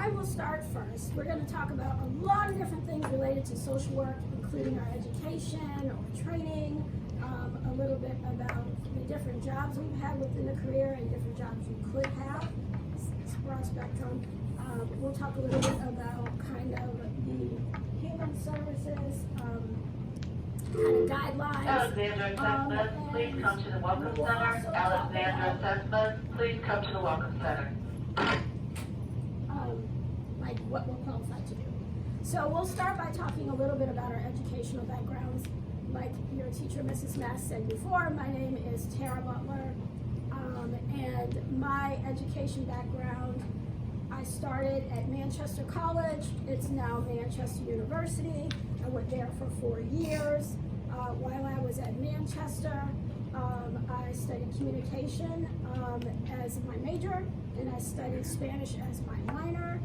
I will start first. We're going to talk about a lot of different things related to social work, including our education or training, a little bit about the different jobs we've had within the career and different jobs you could have. It's a broad spectrum. We'll talk a little bit about kind of the human services, kind of guidelines. Alexandra Assessment, please come to the Welcome Center. Alexandra Assessment, please come to the Welcome Center. Like what we're qualified to do. So we'll start by talking a little bit about our educational backgrounds. Like your teacher, Mrs. Mass, said before, my name is Tara Butler, and my education background, I started at Manchester College. It's now Manchester University. I went there for 4 years. While I was at Manchester, I studied communication as my major, and I studied Spanish as my minor.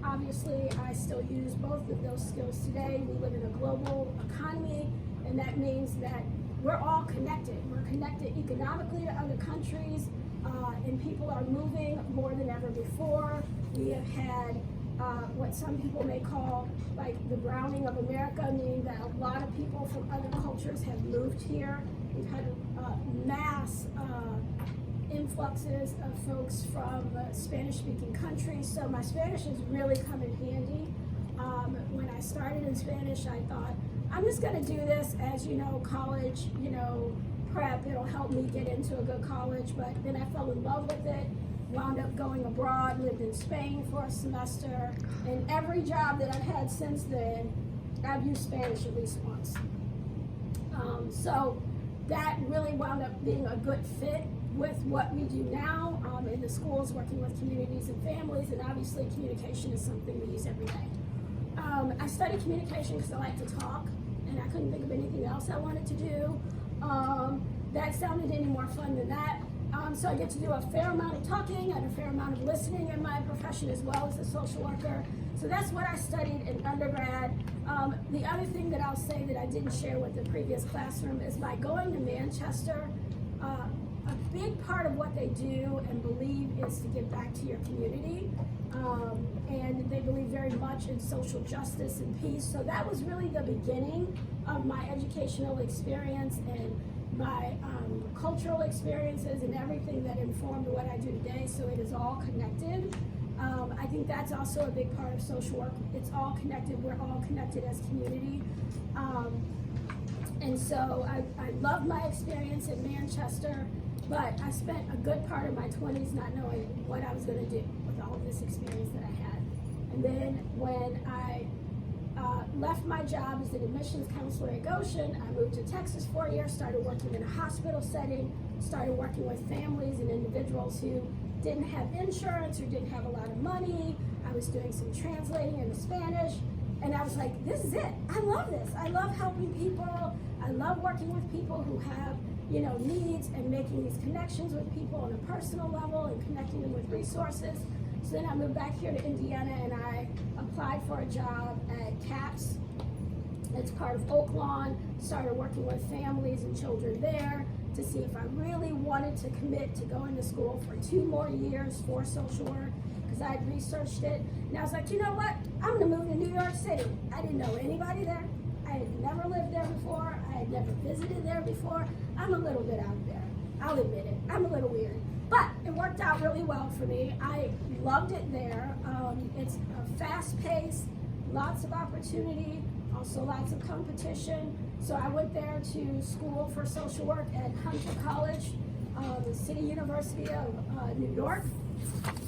Obviously, I still use both of those skills today. We live in a global economy, and that means that we're all connected. We're connected economically to other countries, and people are moving more than ever before. We have had what some people may call like the browning of America, meaning that a lot of people from other cultures have moved here. We've had mass influxes of folks from Spanish-speaking countries, so my Spanish has really come in handy. When I started in Spanish, I thought, I'm just going to do this as, college, prep. It'll help me get into a good college, but then I fell in love with it, wound up going abroad, lived in Spain for a semester, and every job that I've had since then, I've used Spanish at least once. So that really wound up being a good fit with what we do now in the schools, working with communities and families, and obviously communication is something we use every day. I studied communication because I like to talk, and I couldn't think of anything else I wanted to do that sounded any more fun than that. So I get to do a fair amount of talking and a fair amount of listening in my profession as well as a social worker. So that's what I studied in undergrad. The other thing that I'll say that I didn't share with the previous classroom is by going to Manchester, a big part of what they do and believe is to give back to your community. And they believe very much in social justice and peace. So that was really the beginning of my educational experience and my cultural experiences and everything that informed what I do today. So it is all connected. I think that's also a big part of social work. It's all connected. We're all connected as community. And so I love my experience in Manchester, but I spent a good part of my 20s not knowing what I was going to do with all of this experience that I had. And then when I left my job as an admissions counselor at Goshen, I moved to Texas for a year, started working in a hospital setting, started working with families and individuals who didn't have insurance or didn't have a lot of money. I was doing some translating into Spanish, and I was like, this is it. I love this. I love helping people. I love working with people who have, needs and making these connections with people on a personal level and connecting them with resources. So then I moved back here to Indiana and I applied for a job at CAPS. It's part of Oaklawn. Started working with families and children there to see if I really wanted to commit to going to school for 2 more years for social work, because I had researched it. And I was like, you know what? I'm going to move to New York City. I didn't know anybody there. I had never lived there before. I had never visited there before. I'm a little bit out there. I'll admit it. I'm a little weird. But it worked out really well for me. I loved it there. It's a fast pace, lots of opportunity, also lots of competition. So I went there to school for social work at Hunter College, the City University of New York.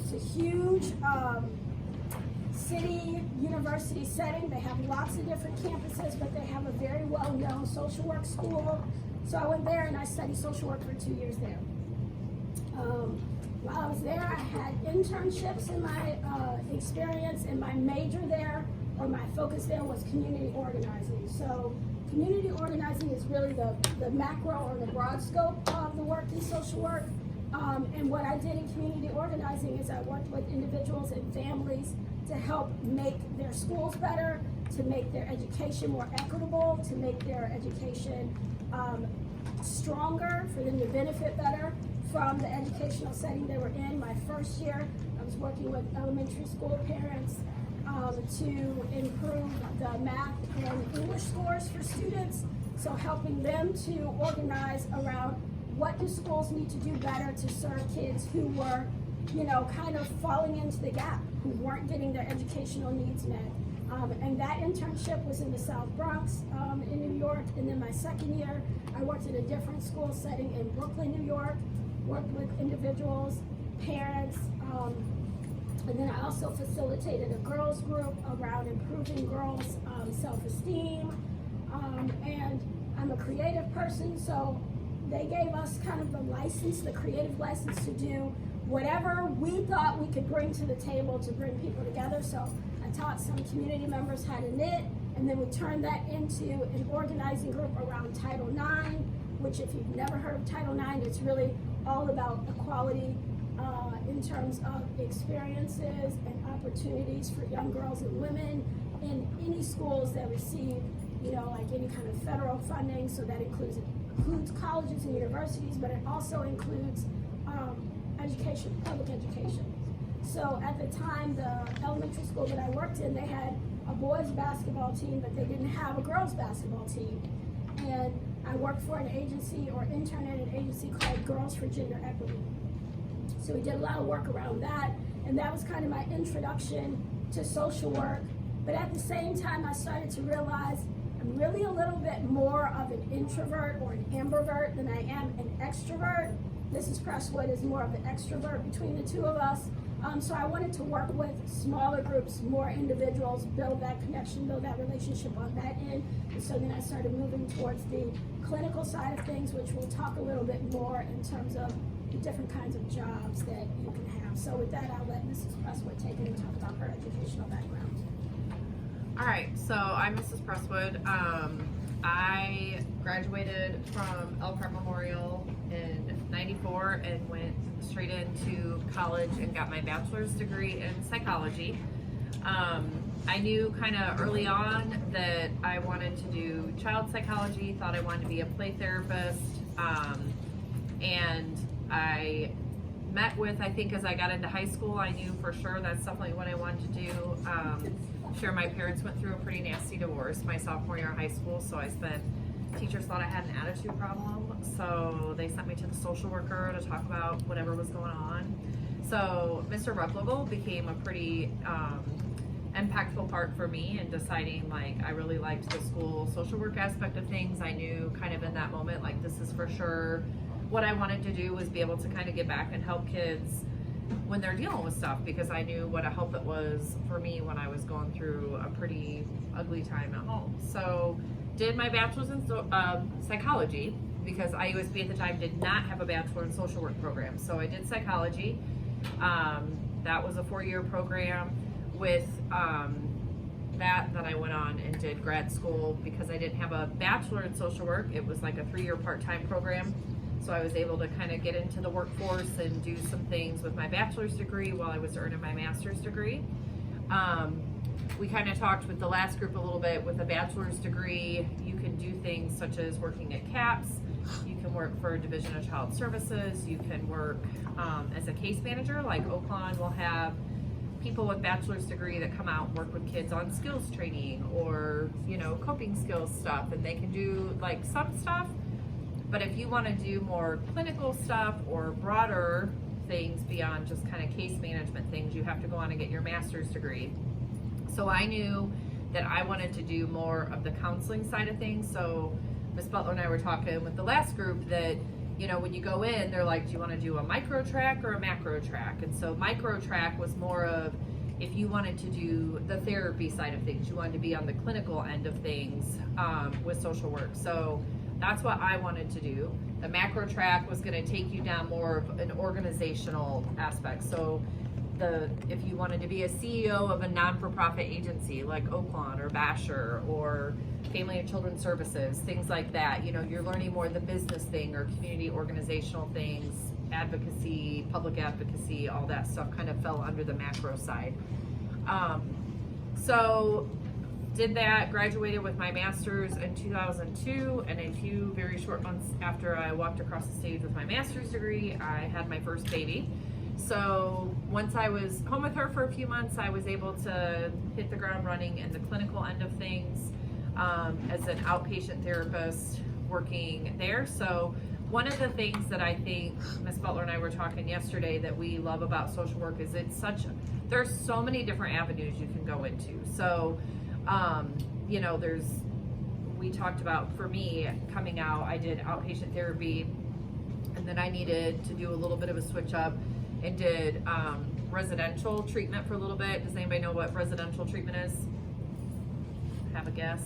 It's a huge city university setting. They have lots of different campuses, but they have a very well-known social work school. So I went there and I studied social work for 2 years there. While I was there, I had internships in my experience, and my major there, or my focus there, was community organizing. So community organizing is really the macro or the broad scope of the work in social work. And what I did in community organizing is I worked with individuals and families to help make their schools better, to make their education more equitable, to make their education stronger, for them to benefit better from the educational setting they were in. My first year, I was working with elementary school parents to improve the math and English scores for students. So helping them to organize around what do schools need to do better to serve kids who were, kind of falling into the gap, who weren't getting their educational needs met. And that internship was in the South Bronx in New York. And then my second year, I worked in a different school setting in Brooklyn, New York, worked with individuals, parents, and then I also facilitated a girls group around improving girls' self-esteem. And I'm a creative person, so they gave us kind of the license, the creative license to do whatever we thought we could bring to the table to bring people together. So I taught some community members how to knit, and then we turned that into an organizing group around Title IX, which if you've never heard of Title IX, it's really all about equality in terms of experiences and opportunities for young girls and women in any schools that receive, like any kind of federal funding. So that includes colleges and universities, but it also includes education, public education. So at the time, the elementary school that I worked in, they had a boys basketball team, but they didn't have a girls basketball team. And I worked for an agency or interned at an agency called Girls for Gender Equity. So we did a lot of work around that, and that was kind of my introduction to social work. But at the same time, I started to realize I'm really a little bit more of an introvert or an ambivert than I am an extrovert. Mrs. Presswood is more of an extrovert between the two of us. So I wanted to work with smaller groups, more individuals, build that connection, build that relationship on that end. And so then I started moving towards the clinical side of things, which we'll talk a little bit more in terms of the different kinds of jobs that you can have. So with that, I'll let Mrs. Presswood take it and talk about her educational background. All right, so I'm Mrs. Presswood. I graduated from Elkhart Memorial in '94 and went straight into college and got my bachelor's degree in psychology. I knew kind of early on that I wanted to do child psychology, thought I wanted to be a play therapist, and I met with, I think as I got into high school, I knew for sure that's definitely what I wanted to do. Sure, my parents went through a pretty nasty divorce my sophomore year of high school, so teachers thought I had an attitude problem, so they sent me to the social worker to talk about whatever was going on. So Mr. Replogle became a pretty impactful part for me in deciding, like, I really liked the school social work aspect of things. I knew kind of in that moment, like, this is for sure what I wanted to do, was be able to kind of get back and help kids when they're dealing with stuff, because I knew what a help it was for me when I was going through a pretty ugly time at home. So did my bachelor's in psychology, because IUSB at the time did not have a bachelor in social work program. So I did psychology. That was a 4-year program. With that I went on and did grad school, because I didn't have a bachelor in social work. It was like a 3-year part-time program. So I was able to kind of get into the workforce and do some things with my bachelor's degree while I was earning my master's degree. We kind of talked with the last group a little bit. With a bachelor's degree, you can do things such as working at CAPS, you can work for a Division of Child Services, you can work as a case manager. Like Oakland will have people with bachelor's degree that come out and work with kids on skills training or, coping skills stuff, and they can do like some stuff. But if you want to do more clinical stuff or broader things beyond just kind of case management things, you have to go on and get your master's degree. So I knew that I wanted to do more of the counseling side of things. So Ms. Butler and I were talking with the last group that, when you go in, they're like, do you want to do a micro track or a macro track? And so micro track was more of, if you wanted to do the therapy side of things, you wanted to be on the clinical end of things with social work. So that's what I wanted to do. The macro track was going to take you down more of an organizational aspect. So if you wanted to be a CEO of a non-for-profit agency like Oakland or Basher or Family and Children's Services, things like that, you're learning more the business thing or community organizational things, advocacy, public advocacy, all that stuff kind of fell under the macro side. So did that, graduated with my master's in 2002, and a few very short months after I walked across the stage with my master's degree, I had my first baby. So once I was home with her for a few months, I was able to hit the ground running in the clinical end of things as an outpatient therapist working there. So one of the things that I think Ms. Butler and I were talking yesterday that we love about social work is there's so many different avenues you can go into. So, you know, we talked about, for me, coming out, I did outpatient therapy, and then I needed to do a little bit of a switch up and did residential treatment for a little bit. Does anybody know what residential treatment is? Have a guess?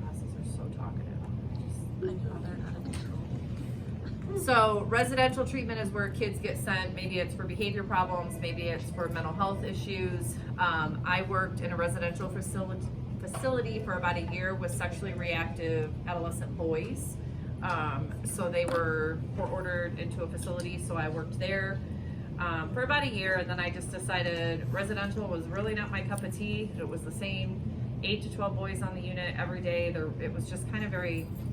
Classes are so talkative. So residential treatment is where kids get sent. Maybe it's for behavior problems, maybe it's for mental health issues. I worked in a residential facility for about a year with sexually reactive adolescent boys. So they were ordered into a facility, so I worked there for about a year, and then I just decided residential was really not my cup of tea. It was the same 8 to 12 boys on the unit every day. It was just kind of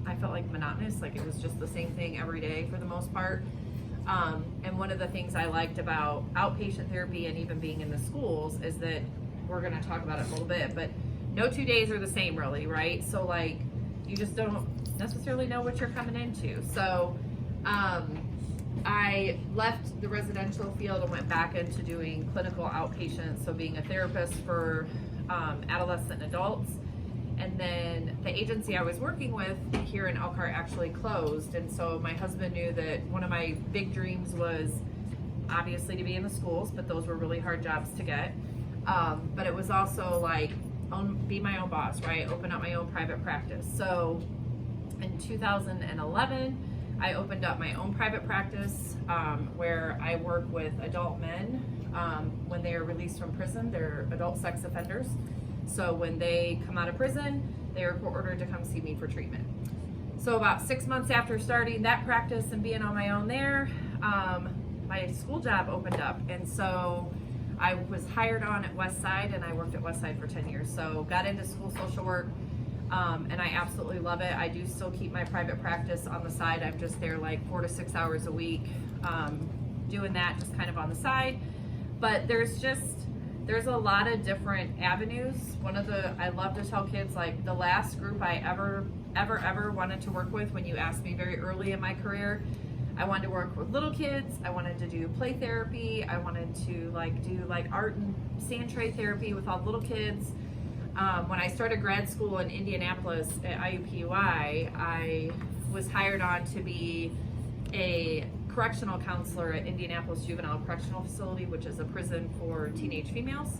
I felt like monotonous, like it was just the same thing every day for the most part. And one of the things I liked about outpatient therapy and even being in the schools is that, we're gonna talk about it a little bit, but no 2 days are the same really, right? So like, you just don't necessarily know what you're coming into. So I left the residential field and went back into doing clinical outpatient, so being a therapist for adolescent adults. And then the agency I was working with here in Elkhart actually closed, and so my husband knew that one of my big dreams was obviously to be in the schools, but those were really hard jobs to get. But it was also like be my own boss, right? Open up my own private practice. So in 2011, I opened up my own private practice where I work with adult men when they are released from prison. They're adult sex offenders. So when they come out of prison, they are ordered to come see me for treatment. So about 6 months after starting that practice and being on my own there, my school job opened up. And so I was hired on at Westside, and I worked at Westside for 10 years. So got into school social work, and I absolutely love it. I do still keep my private practice on the side. I'm just there like 4 to 6 hours a week, doing that just kind of on the side. But there's a lot of different avenues. I love to tell kids, like, the last group I ever wanted to work with, when you asked me very early in my career, I wanted to work with little kids. I wanted to do play therapy. I wanted to do art and sand tray therapy with all the little kids. When I started grad school in Indianapolis at IUPUI, I was hired on to be a correctional counselor at Indianapolis Juvenile Correctional Facility, which is a prison for teenage females.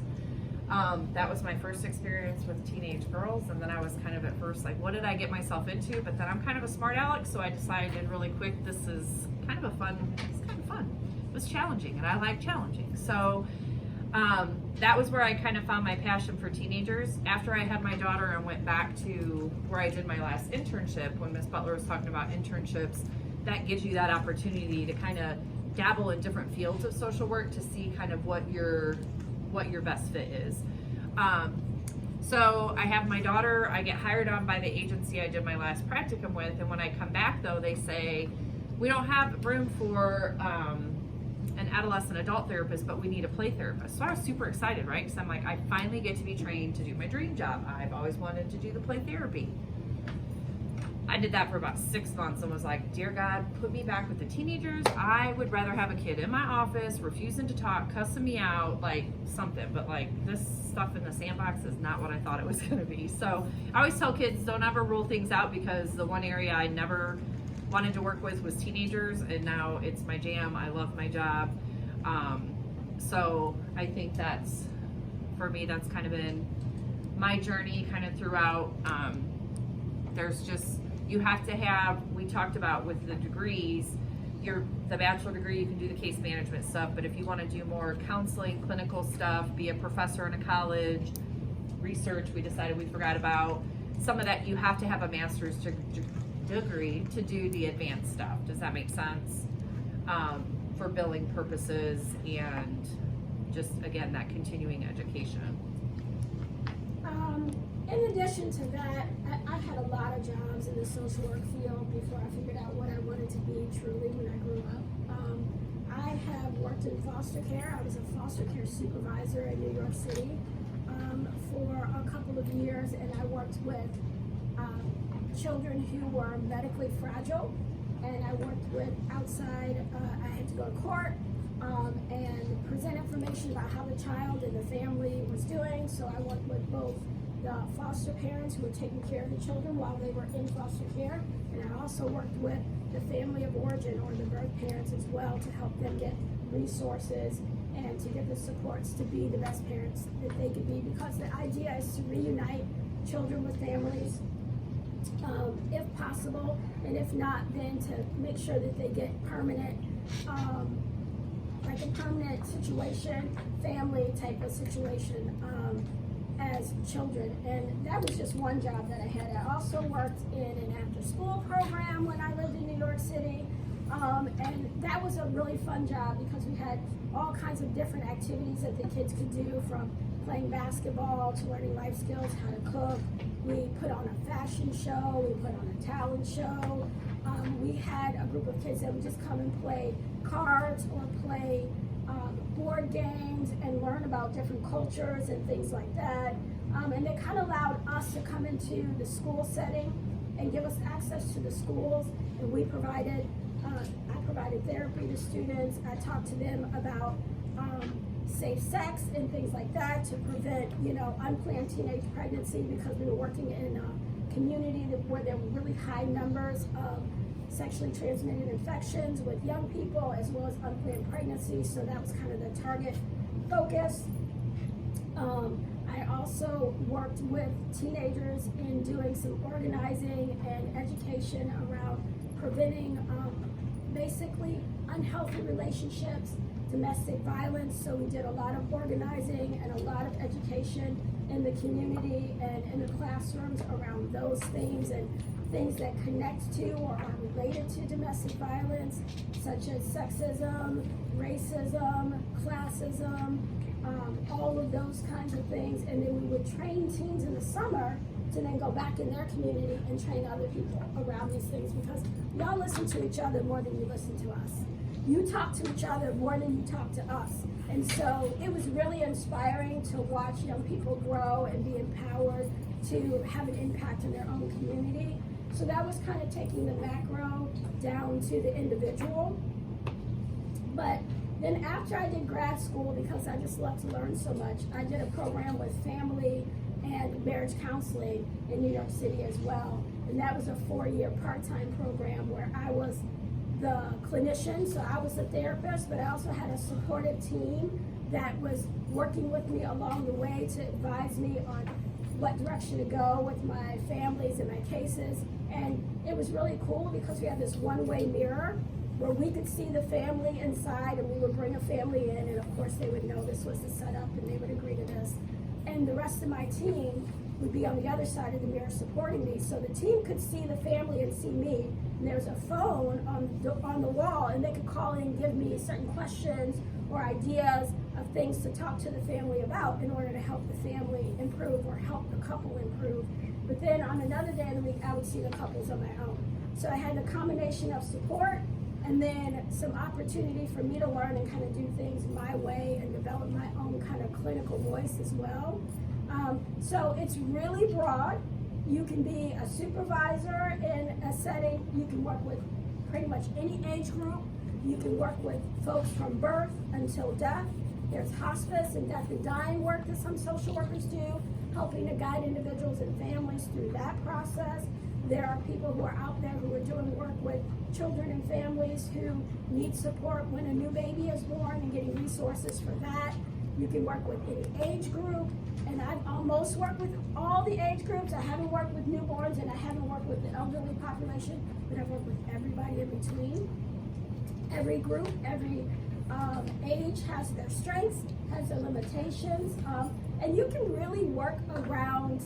That was my first experience with teenage girls, and then I was kind of at first like, what did I get myself into? But then I'm kind of a smart aleck, so I decided really quick, this is kind of fun. It was challenging, and I like challenging. So that was where I kind of found my passion for teenagers. After I had my daughter and went back to where I did my last internship, when Ms. Butler was talking about internships, that gives you that opportunity to kind of dabble in different fields of social work to see kind of what your best fit is. So I have my daughter, I get hired on by the agency I did my last practicum with, and when I come back though, they say, we don't have room for an adolescent adult therapist, but we need a play therapist. So I was super excited, right? Because I'm like, I finally get to be trained to do my dream job. I've always wanted to do the play therapy. I did that for about 6 months and was like, dear God, put me back with the teenagers. I would rather have a kid in my office, refusing to talk, cussing me out, like something. But like, this stuff in the sandbox is not what I thought it was going to be. So I always tell kids, don't ever rule things out, because the one area I never wanted to work with was teenagers, and now it's my jam. I love my job. So I think for me, that's kind of been my journey kind of throughout. You have to have, we talked about with the degrees, the bachelor degree, you can do the case management stuff, but if you want to do more counseling, clinical stuff, be a professor in a college, research, we decided we forgot about. Some of that, you have to have a master's degree to do the advanced stuff. Does that make sense? For billing purposes and just, again, that continuing education. in addition to that, I had a lot of jobs in the social work field before I figured out what I wanted to be truly when I grew up. I have worked in foster care. I was a foster care supervisor in New York City for a couple of years, and I worked with children who were medically fragile, and I worked with outside, I had to go to court and present information about how the child and the family was doing. So I worked with both the foster parents who were taking care of the children while they were in foster care, and I also worked with the family of origin or the birth parents as well to help them get resources and to get the supports to be the best parents that they could be, because the idea is to reunite children with families if possible, and if not, then to make sure that they get permanent, like a permanent situation, family type of situation as children. And that was just one job that I had. I also worked in an after-school program when I lived in New York City, and that was a really fun job because we had all kinds of different activities that the kids could do, from playing basketball to learning life skills, how to cook. We put on a fashion show, we put on a talent show. We had a group of kids that would just come and play cards or play board games and learn about different cultures and things like that. And it kind of allowed us to come into the school setting and give us access to the schools. And we provided, I provided therapy to students. I talked to them about safe sex and things like that to prevent, unplanned teenage pregnancy, because we were working in a community where there were really high numbers of sexually transmitted infections with young people as well as unplanned pregnancies. So that was kind of the target focus. I also worked with teenagers in doing some organizing and education around preventing basically unhealthy relationships, domestic violence. So we did a lot of organizing and a lot of education in the community and in the classrooms around those things and things that connect to or are related to domestic violence, such as sexism, racism, classism, all of those kinds of things. And then we would train teens in the summer to then go back in their community and train other people around these things, because y'all listen to each other more than you listen to us. You talk to each other more than you talk to us. And so it was really inspiring to watch young people grow and be empowered to have an impact in their own community. So that was kind of taking the macro down to the individual. But then after I did grad school, because I just love to learn so much, I did a program with family and marriage counseling in New York City as well. And that was a 4-year part-time program where I was the clinician, so I was the therapist, but I also had a supportive team that was working with me along the way to advise me on what direction to go with my families and my cases. And it was really cool because we had this one-way mirror where we could see the family inside, and we would bring a family in, and of course they would know this was the setup and they would agree to this. And the rest of my team would be on the other side of the mirror supporting me. So the team could see the family and see me. And there's a phone on the wall, and they could call in and give me certain questions or ideas of things to talk to the family about in order to help the family improve or help the couple improve. But then on another day of the week, I would see the couples on my own. So I had a combination of support and then some opportunity for me to learn and kind of do things my way and develop my own kind of clinical voice as well. So it's really broad. You can be a supervisor in a setting. You can work with pretty much any age group. You can work with folks from birth until death. There's hospice and death and dying work that some social workers do, helping to guide individuals and families through that process. There are people who are out there who are doing work with children and families who need support when a new baby is born and getting resources for that. You can work with any age group, and I've almost worked with all the age groups. I haven't worked with newborns and I haven't worked with the elderly population, but I've worked with everybody in between. Every group, every age has their strengths, has their limitations, and you can really work around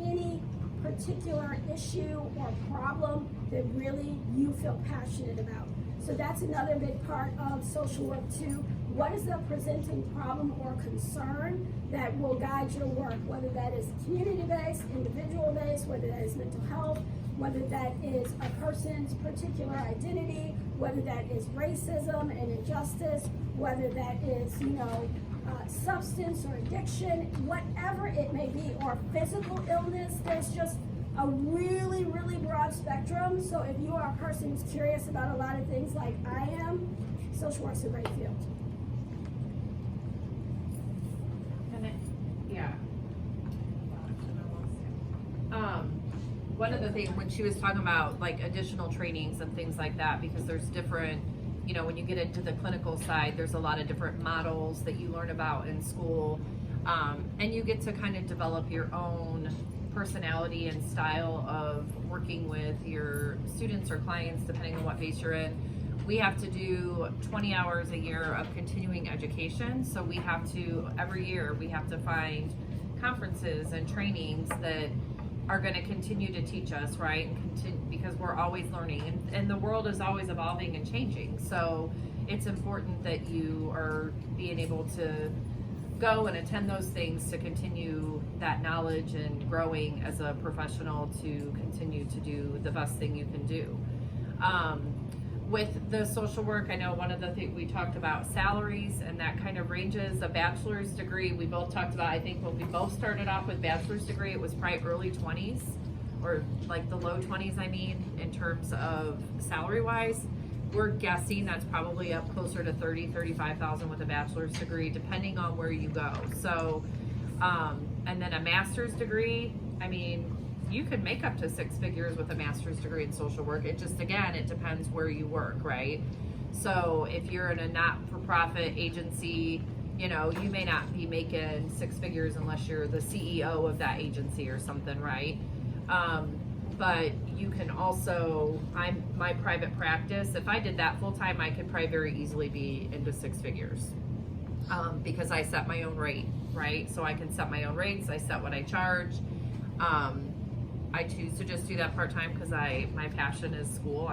any particular issue or problem that really you feel passionate about. So that's another big part of social work too. What is the presenting problem or concern that will guide your work, whether that is community-based, individual-based, whether that is mental health, whether that is a person's particular identity, whether that is racism and injustice, whether that is, substance or addiction, whatever it may be, or physical illness. There's just a really, really broad spectrum. So if you are a person who's curious about a lot of things like I am, social work's a great field. One of the things when she was talking about like additional trainings and things like that, because there's different, when you get into the clinical side, there's a lot of different models that you learn about in school, and you get to kind of develop your own personality and style of working with your students or clients, depending on what base you're in. We have to do 20 hours a year of continuing education, so we have to, every year, we have to find conferences and trainings that are going to continue to teach us, right? And because we're always learning, and the world is always evolving and changing. So it's important that you are being able to go and attend those things to continue that knowledge and growing as a professional to continue to do the best thing you can do. With the social work, I know one of the things we talked about salaries, and that kind of ranges. A bachelor's degree, we both talked about, I think when we both started off with bachelor's degree, it was probably early 20s, or like the low 20s, in terms of salary wise. We're guessing that's probably up closer to 35,000 with a bachelor's degree, depending on where you go. So, and then a master's degree, you could make up to 6 figures with a master's degree in social work. It just, again, it depends where you work, right? So if you're in a not-for-profit agency, you may not be making 6 figures unless you're the CEO of that agency or something, right? But you can also, my private practice, if I did that full-time, I could probably very easily be into 6 figures. Because I set my own rate, right? So I can set my own rates, I set what I charge. I choose to just do that part-time because my passion is school.